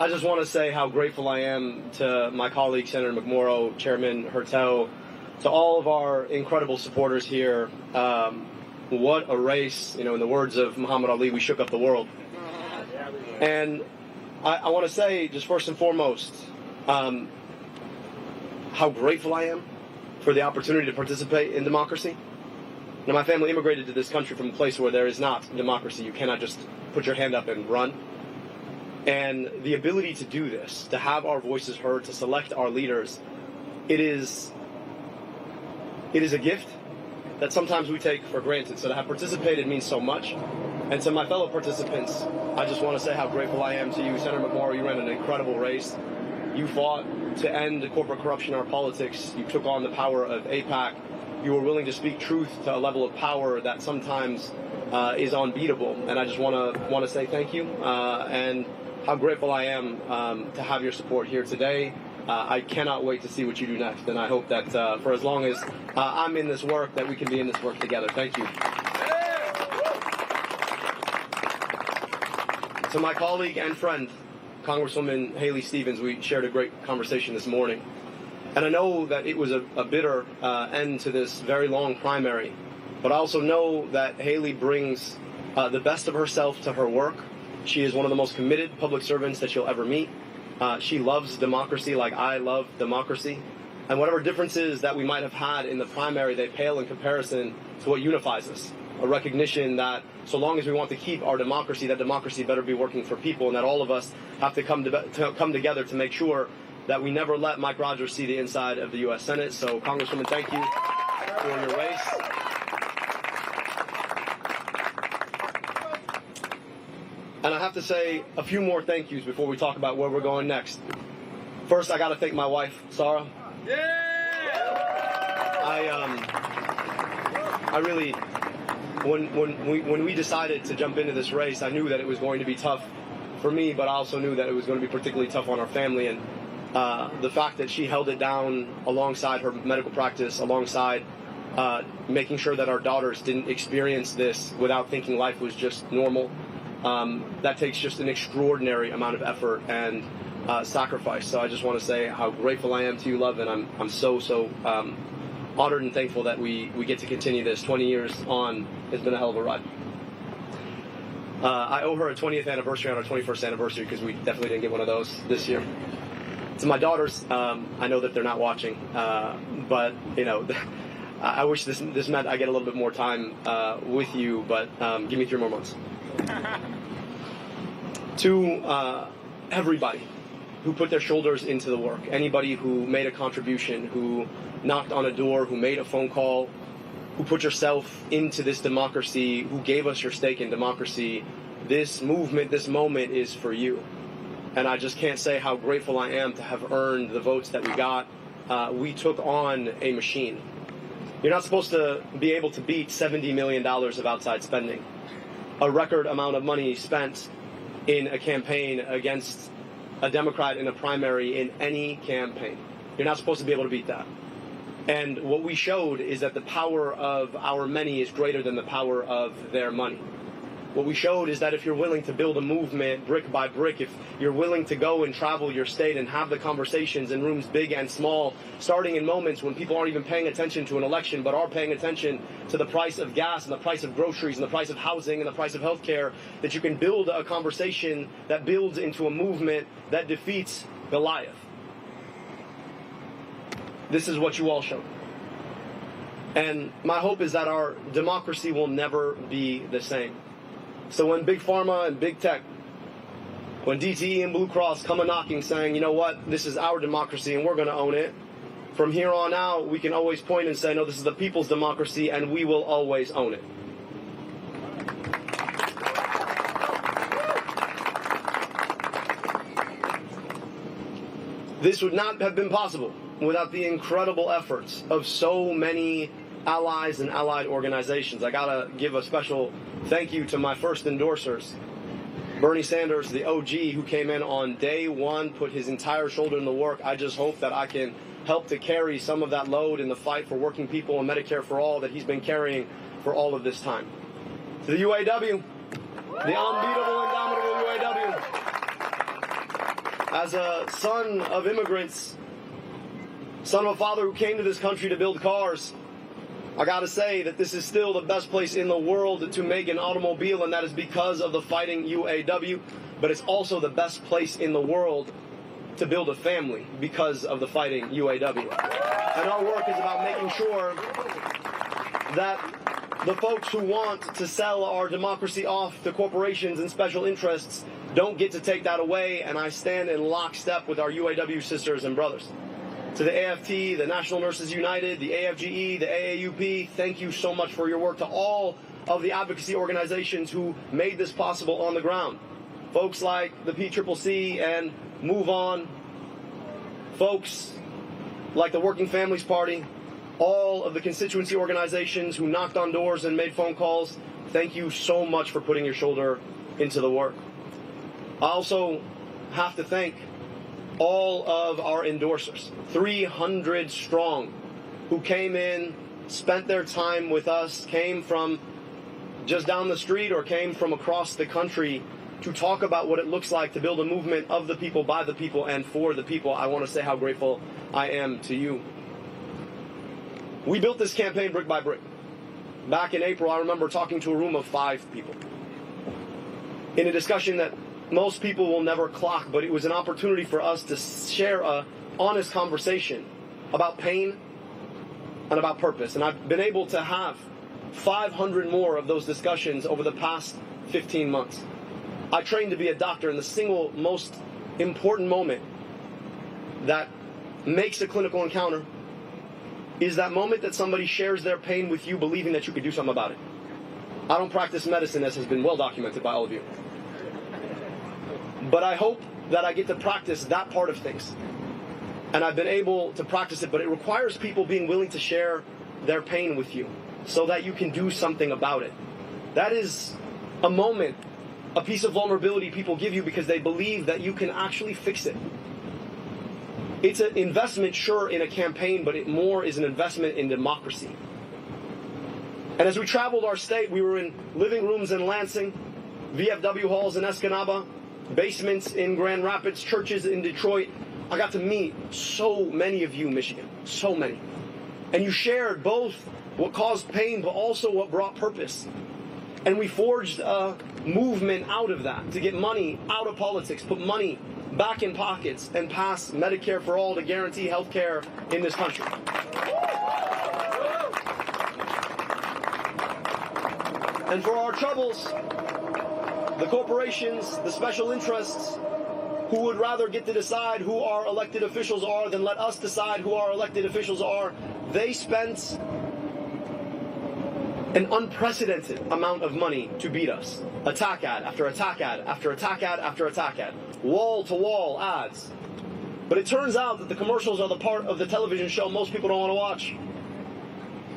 I just want to say how grateful I am to my colleague, Senator McMorrow, Chairman Hertel, to all of our incredible supporters here. What a race. In the words of Muhammad Ali, we shook up the world. And I want to say, just first and foremost, how grateful I am for the opportunity to participate in democracy. Now, my family immigrated to this country from a place where there is not democracy. You cannot just put your hand up and run. And the ability to do this, to have our voices heard, to select our leaders, it is a gift that sometimes we take for granted. So to have participated means so much. And to my fellow participants, I just want to say how grateful I am to you. Senator McMorrow, you ran an incredible race. You fought to end corporate corruption in our politics. You took on the power of AIPAC. You were willing to speak truth to a level of power that sometimes is unbeatable. And I just want to say thank you and how grateful I am to have your support here today. I cannot wait to see what you do next, and I hope that for as long as I'm in this work, that we can be in this work together. Thank you. To my colleague and friend, Congresswoman Haley Stevens, we shared a great conversation this morning. And I know that it was a bitter end to this very long primary, but I also know that Haley brings the best of herself to her work. She is one of the most committed public servants that you'll ever meet. She loves democracy like I love democracy. And whatever differences that we might have had in the primary, they pale in comparison to what unifies us. A recognition that so long as we want to keep our democracy, that democracy better be working for people, and that all of us have to come together to make sure that we never let Mike Rogers see the inside of the U.S. Senate. So, Congresswoman, thank you for your race. And I have to say a few more thank yous before we talk about where we're going next. First, I got to thank my wife, Sarah. I really, when we decided to jump into this race, I knew that it was going to be tough for me, but I also knew that it was going to be particularly tough on our family. And the fact that she held it down alongside her medical practice, alongside making sure that our daughters didn't experience this without thinking life was just normal. That takes just an extraordinary amount of effort and sacrifice. So I just want to say how grateful I am to you, love, and I'm so honored and thankful that we get to continue this. 20 years on, it's been a hell of a ride. I owe her a 20th anniversary on our 21st anniversary because we definitely didn't get one of those this year. To my daughters, I know that they're not watching, but I wish this meant I get a little bit more time with you, but give me 3 more months. To everybody who put their shoulders into the work, anybody who made a contribution, who knocked on a door, who made a phone call, who put yourself into this democracy, who gave us your stake in democracy, this movement, this moment is for you. And I just can't say how grateful I am to have earned the votes that we got. We took on a machine. You're not supposed to be able to beat $70 million of outside spending. A record amount of money spent in a campaign against a Democrat in a primary in any campaign. You're not supposed to be able to beat that. And what we showed is that the power of our many is greater than the power of their money. What we showed is that if you're willing to build a movement brick by brick, if you're willing to go and travel your state and have the conversations in rooms big and small, starting in moments when people aren't even paying attention to an election, but are paying attention to the price of gas and the price of groceries and the price of housing and the price of healthcare, that you can build a conversation that builds into a movement that defeats Goliath. This is what you all showed. And my hope is that our democracy will never be the same. So when Big Pharma and Big Tech, when DTE and Blue Cross come a-knocking saying, you know what, this is our democracy and we're going to own it, from here on out, we can always point and say, no, this is the people's democracy and we will always own it. This would not have been possible without the incredible efforts of so many allies and allied organizations. I gotta give a special thank you to my first endorsers. Bernie Sanders, the OG, who came in on day one, put his entire shoulder in the work. I just hope that I can help to carry some of that load in the fight for working people and Medicare for all that he's been carrying for all of this time. To the UAW, the unbeatable, indomitable UAW. as a son of immigrants, son of a father who came to this country to build cars, I gotta say that this is still the best place in the world to make an automobile, and that is because of the fighting UAW. But it's also the best place in the world to build a family because of the fighting UAW. And our work is about making sure that the folks who want to sell our democracy off to corporations and special interests don't get to take that away, and I stand in lockstep with our UAW sisters and brothers. To the AFT, the National Nurses United, the AFGE, the AAUP, thank you so much for your work. To all of the advocacy organizations who made this possible on the ground. Folks like the PCCC and Move On, folks like the Working Families Party, all of the constituency organizations who knocked on doors and made phone calls, thank you so much for putting your shoulder into the work. I also have to thank all of our endorsers, 300 strong, who came in, spent their time with us, came from just down the street or came from across the country to talk about what it looks like to build a movement of the people, by the people, and for the people. I want to say how grateful I am to you. We built this campaign brick by brick. Back in April, I remember talking to a room of 5 people in a discussion that most people will never clock, but it was an opportunity for us to share an honest conversation about pain and about purpose. And I've been able to have 500 more of those discussions over the past 15 months. I trained to be a doctor, and the single most important moment that makes a clinical encounter is that moment that somebody shares their pain with you, believing that you could do something about it. I don't practice medicine, as has been well documented by all of you. But I hope that I get to practice that part of things. And I've been able to practice it, but it requires people being willing to share their pain with you so that you can do something about it. That is a moment, a piece of vulnerability people give you because they believe that you can actually fix it. It's an investment, sure, in a campaign, but it more is an investment in democracy. And as we traveled our state, we were in living rooms in Lansing, VFW halls in Escanaba, basements in Grand Rapids, churches in Detroit. I got to meet so many of you, Michigan, so many. And you shared both what caused pain, but also what brought purpose. And we forged a movement out of that to get money out of politics, put money back in pockets, and pass Medicare for all to guarantee health care in this country. And for our troubles, the corporations, the special interests, who would rather get to decide who our elected officials are than let us decide who our elected officials are, they spent an unprecedented amount of money to beat us. Attack ad after attack ad after attack ad after attack ad. Wall-to-wall ads. But it turns out that the commercials are the part of the television show most people don't want to watch.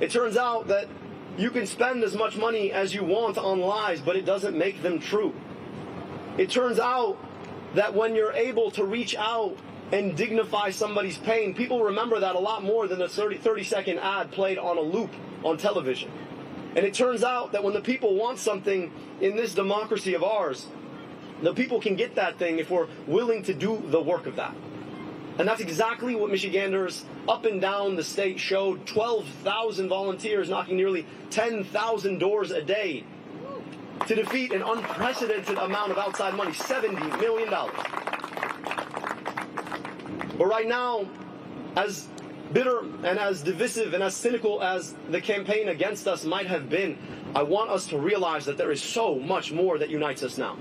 It turns out that you can spend as much money as you want on lies, but it doesn't make them true. It turns out that when you're able to reach out and dignify somebody's pain, people remember that a lot more than a 30-second ad played on a loop on television. And it turns out that when the people want something in this democracy of ours, the people can get that thing if we're willing to do the work of that. And that's exactly what Michiganders up and down the state showed. 12,000 volunteers knocking nearly 10,000 doors a day to defeat an unprecedented amount of outside money, $70 million. But right now, as bitter and as divisive and as cynical as the campaign against us might have been, I want us to realize that there is so much more that unites us now.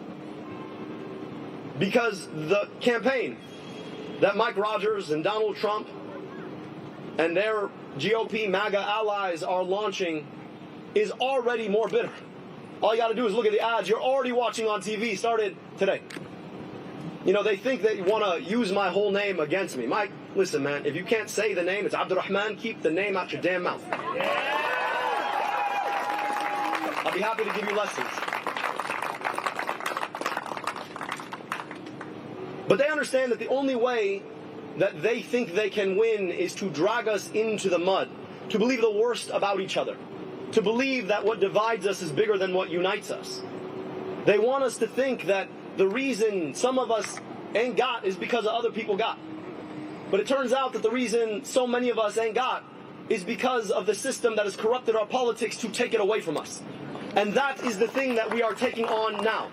Because the campaign that Mike Rogers and Donald Trump and their GOP MAGA allies are launching is already more bitter. All you got to do is look at the ads you're already watching on TV, started today. You know, they think that you want to use my whole name against me. Mike, listen, man, if you can't say the name, it's Abdurrahman, keep the name out your damn mouth. I'll be happy to give you lessons. But they understand that the only way that they think they can win is to drag us into the mud, to believe the worst about each other, to believe that what divides us is bigger than what unites us. They want us to think that the reason some of us ain't got is because of other people got. But it turns out that the reason so many of us ain't got is because of the system that has corrupted our politics to take it away from us. And that is the thing that we are taking on now.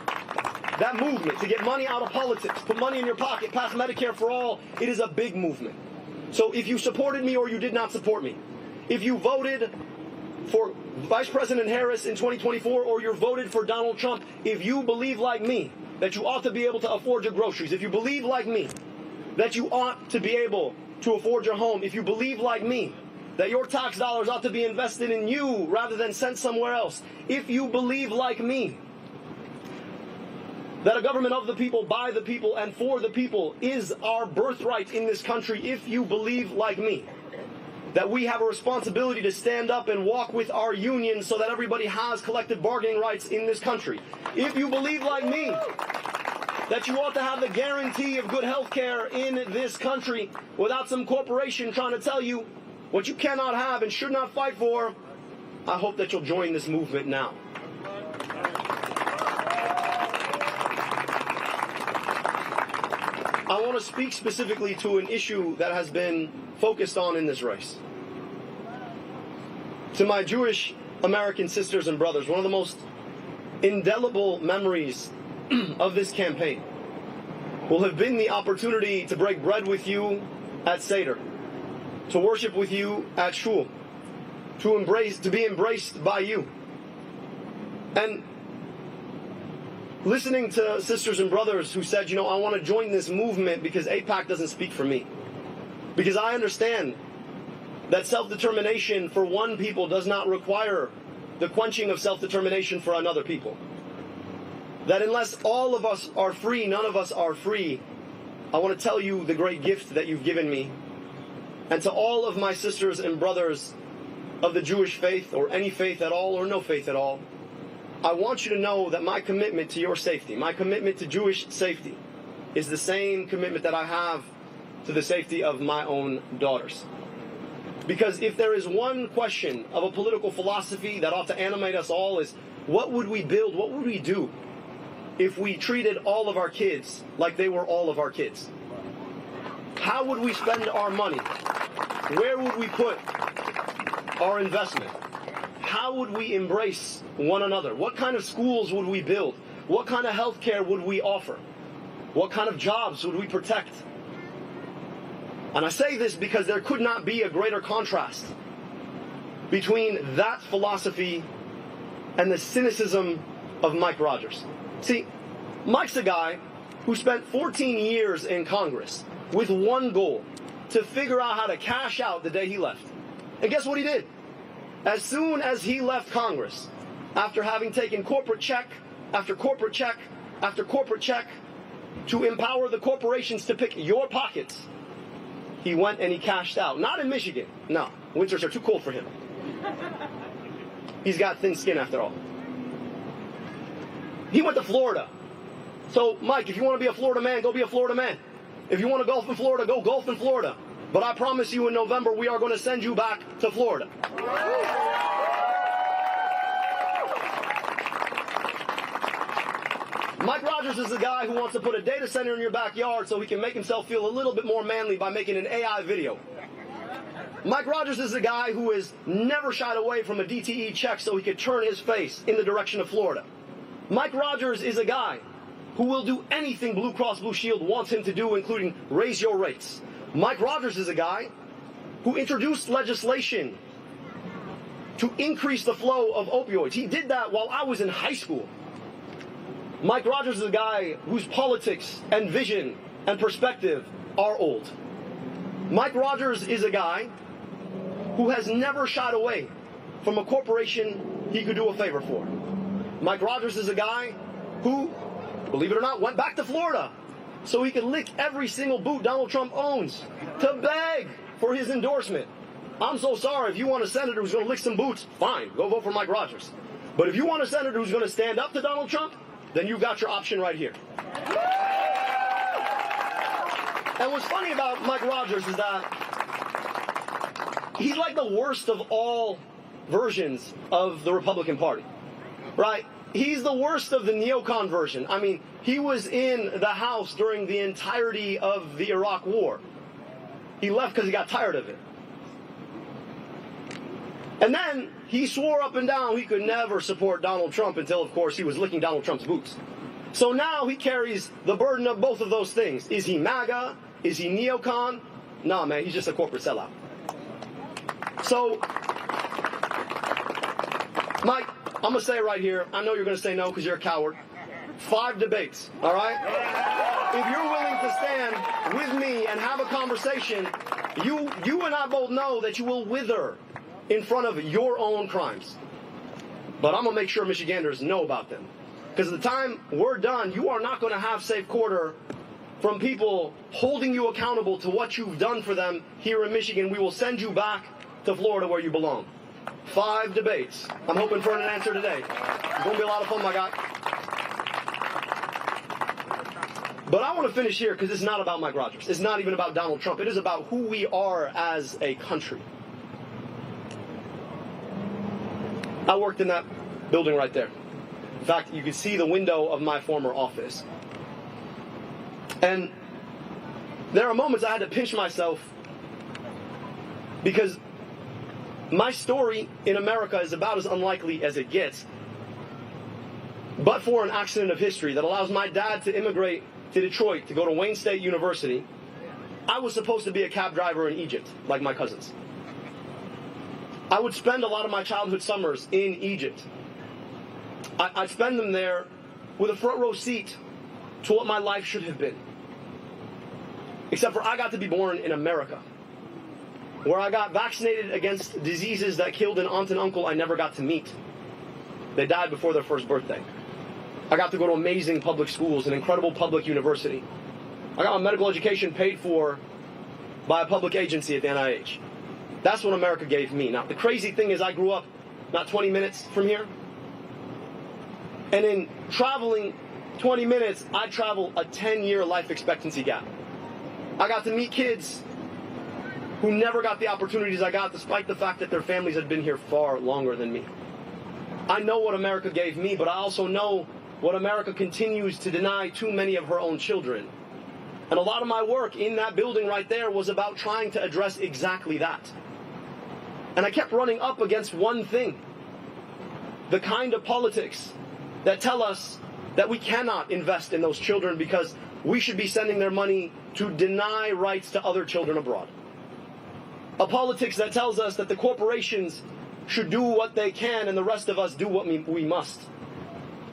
That movement to get money out of politics, put money in your pocket, pass Medicare for all, it is a big movement. So if you supported me or you did not support me, if you voted for Vice President Harris in 2024 or you voted for Donald Trump, if you believe like me that you ought to be able to afford your groceries, if you believe like me that you ought to be able to afford your home, if you believe like me that your tax dollars ought to be invested in you rather than sent somewhere else, if you believe like me that a government of the people, by the people, and for the people is our birthright in this country, if you believe like me that we have a responsibility to stand up and walk with our unions so that everybody has collective bargaining rights in this country, if you believe like me that you ought to have the guarantee of good health care in this country without some corporation trying to tell you what you cannot have and should not fight for, I hope that you'll join this movement now. I want to speak specifically to an issue that has been focused on in this race. To my Jewish American sisters and brothers, one of the most indelible memories of this campaign will have been the opportunity to break bread with you at Seder, to worship with you at Shul, to be embraced by you. And listening to sisters and brothers who said, I want to join this movement because AIPAC doesn't speak for me. Because I understand that self-determination for one people does not require the quenching of self-determination for another people. That unless all of us are free, none of us are free. I want to tell you the great gift that you've given me. And to all of my sisters and brothers of the Jewish faith, or any faith at all, or no faith at all, I want you to know that my commitment to your safety, my commitment to Jewish safety, is the same commitment that I have to the safety of my own daughters. Because if there is one question of a political philosophy that ought to animate us all, is what would we build, what would we do if we treated all of our kids like they were all of our kids? How would we spend our money? Where would we put our investment? How would we embrace one another? What kind of schools would we build? What kind of health care would we offer? What kind of jobs would we protect? And I say this because there could not be a greater contrast between that philosophy and the cynicism of Mike Rogers. See, Mike's a guy who spent 14 years in Congress with one goal: to figure out how to cash out the day he left. And guess what he did? As soon as he left Congress, after having taken corporate check after corporate check after corporate check to empower the corporations to pick your pockets, he went and he cashed out. Not in Michigan. No, winters are too cold for him. He's got thin skin after all. He went to Florida. So, Mike, if you want to be a Florida man, go be a Florida man. If you want to golf in Florida, go golf in Florida. But I promise you in November, we are going to send you back to Florida. Mike Rogers is the guy who wants to put a data center in your backyard so he can make himself feel a little bit more manly by making an AI video. Mike Rogers is the guy who has never shied away from a DTE check so he could turn his face in the direction of Florida. Mike Rogers is a guy who will do anything Blue Cross Blue Shield wants him to do, including raise your rates. Mike Rogers is a guy who introduced legislation to increase the flow of opioids. He did that while I was in high school. Mike Rogers is a guy whose politics and vision and perspective are old. Mike Rogers is a guy who has never shied away from a corporation he could do a favor for. Mike Rogers is a guy who, believe it or not, went back to Florida so he could lick every single boot Donald Trump owns to beg for his endorsement. I'm so sorry. If you want a senator who's going to lick some boots, fine, go vote for Mike Rogers. But if you want a senator who's going to stand up to Donald Trump, then you've got your option right here. And what's funny about Mike Rogers is that he's like the worst of all versions of the Republican Party. right? He's the worst of the neocon version. I mean, he was in the House during the entirety of the Iraq War. He left because he got tired of it. And then he swore up and down he could never support Donald Trump until, of course, he was licking Donald Trump's boots. So now he carries the burden of both of those things. Is he MAGA? Is he neocon? Nah, man, he's just a corporate sellout. So, Mike, I'm going to say it right here. I know you're going to say no because you're a coward. 5 debates, all right? If you're willing to stand with me and have a conversation, you and I both know that you will wither in front of your own crimes. But I'm going to make sure Michiganders know about them. Because at the time we're done, you are not going to have safe quarter from people holding you accountable to what you've done for them here in Michigan. We will send you back to Florida where you belong. 5 debates. I'm hoping for an answer today. It's going to be a lot of fun, my guy. But I want to finish here because it's not about Mike Rogers. It's not even about Donald Trump. It is about who we are as a country. I worked in that building right there. In fact, you can see the window of my former office. And there are moments I had to pinch myself because my story in America is about as unlikely as it gets. But for an accident of history that allows my dad to immigrate to Detroit to go to Wayne State University, I was supposed to be a cab driver in Egypt, like my cousins. I would spend a lot of my childhood summers in Egypt. I'd spend them there with a front row seat to what my life should have been. Except for I got to be born in America, where I got vaccinated against diseases that killed an aunt and uncle I never got to meet. They died before their first birthday. I got to go to amazing public schools, an incredible public university. I got my medical education paid for by a public agency at the NIH. That's what America gave me. Now, the crazy thing is I grew up not 20 minutes from here. And in traveling 20 minutes, I travel a 10-year life expectancy gap. I got to meet kids who never got the opportunities I got, despite the fact that their families had been here far longer than me. I know what America gave me, but I also know what America continues to deny too many of her own children. And a lot of my work in that building right there was about trying to address exactly that. And I kept running up against one thing: the kind of politics that tell us that we cannot invest in those children because we should be sending their money to deny rights to other children abroad. A politics that tells us that the corporations should do what they can and the rest of us do what we must.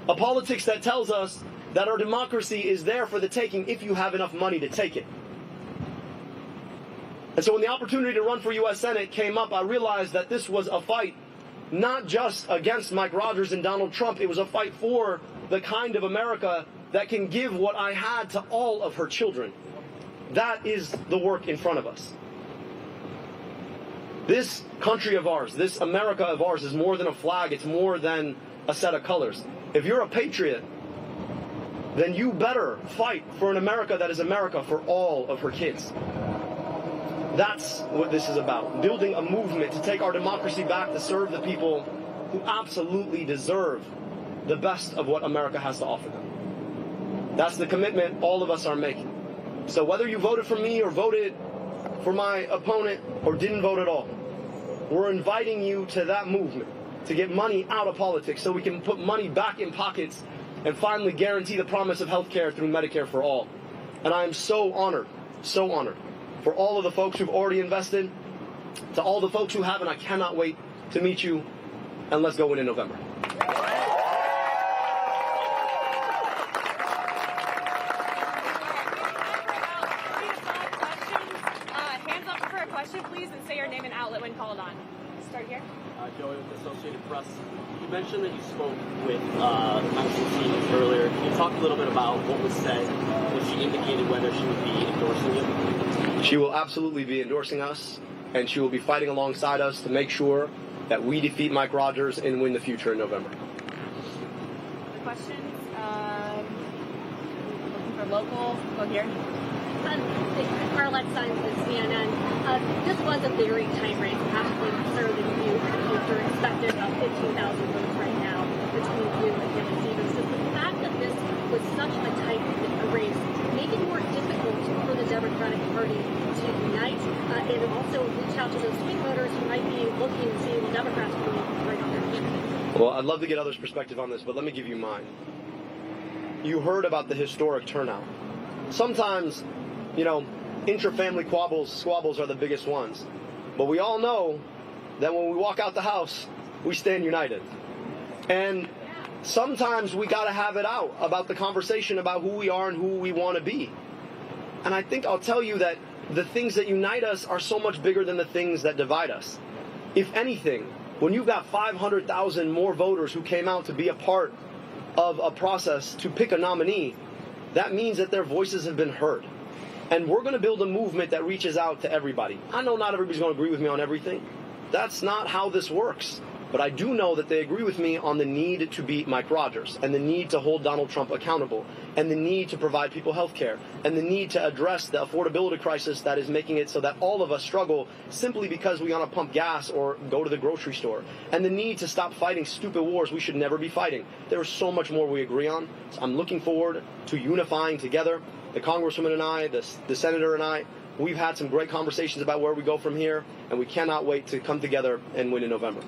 A politics that tells us that our democracy is there for the taking if you have enough money to take it. And so when the opportunity to run for U.S. Senate came up, I realized that this was a fight not just against Mike Rogers and Donald Trump. It was a fight for the kind of America that can give what I had to all of her children. That is the work in front of us. This country of ours, this America of ours, is more than a flag. It's more than a set of colors. If you're a patriot, then you better fight for an America that is America for all of her kids. That's what this is about. Building a movement to take our democracy back, to serve the people who absolutely deserve the best of what America has to offer them. That's the commitment all of us are making. So whether you voted for me or voted for my opponent or didn't vote at all, we're inviting you to that movement to get money out of politics so we can put money back in pockets and finally guarantee the promise of health care through Medicare for all. And I am so honored for all of the folks who've already invested, to all the folks who haven't. I cannot wait to meet you, and let's go win in November. Hands up for a question, please, and say your name and outlet when called on. Start here. Joey with the Associated Press. You mentioned that you spoke with Maxine earlier. Can you talk a little bit about what was said when she indicated whether she would be endorsing you? She will absolutely be endorsing us, and she will be fighting alongside us to make sure that we defeat Mike Rogers and win the future in November. The questions? Looking for local. Go here. Arlette Signs with CNN. This was a very tight race, possibly further than you hoped or expected, about 15,000 votes right now between out to those swing voters who might be looking and seeing the Democrats really right on their candidate? Well, I'd love to get others' perspective on this, but let me give you mine. You heard about the historic turnout. Sometimes, intra-family squabbles are the biggest ones. But we all know that when we walk out the house, we stand united. And sometimes we got to have it out about the conversation about who we are and who we want to be. And I think I'll tell you that the things that unite us are so much bigger than the things that divide us. If anything, when you've got 500,000 more voters who came out to be a part of a process to pick a nominee, that means that their voices have been heard. And we're going to build a movement that reaches out to everybody. I know not everybody's going to agree with me on everything. That's not how this works. But I do know that they agree with me on the need to beat Mike Rogers, and the need to hold Donald Trump accountable, and the need to provide people health care, and the need to address the affordability crisis that is making it so that all of us struggle simply because we want to pump gas or go to the grocery store, and the need to stop fighting stupid wars we should never be fighting. There is so much more we agree on. So I'm looking forward to unifying together. The Congresswoman and I, the Senator and I, we've had some great conversations about where we go from here, and we cannot wait to come together and win in November.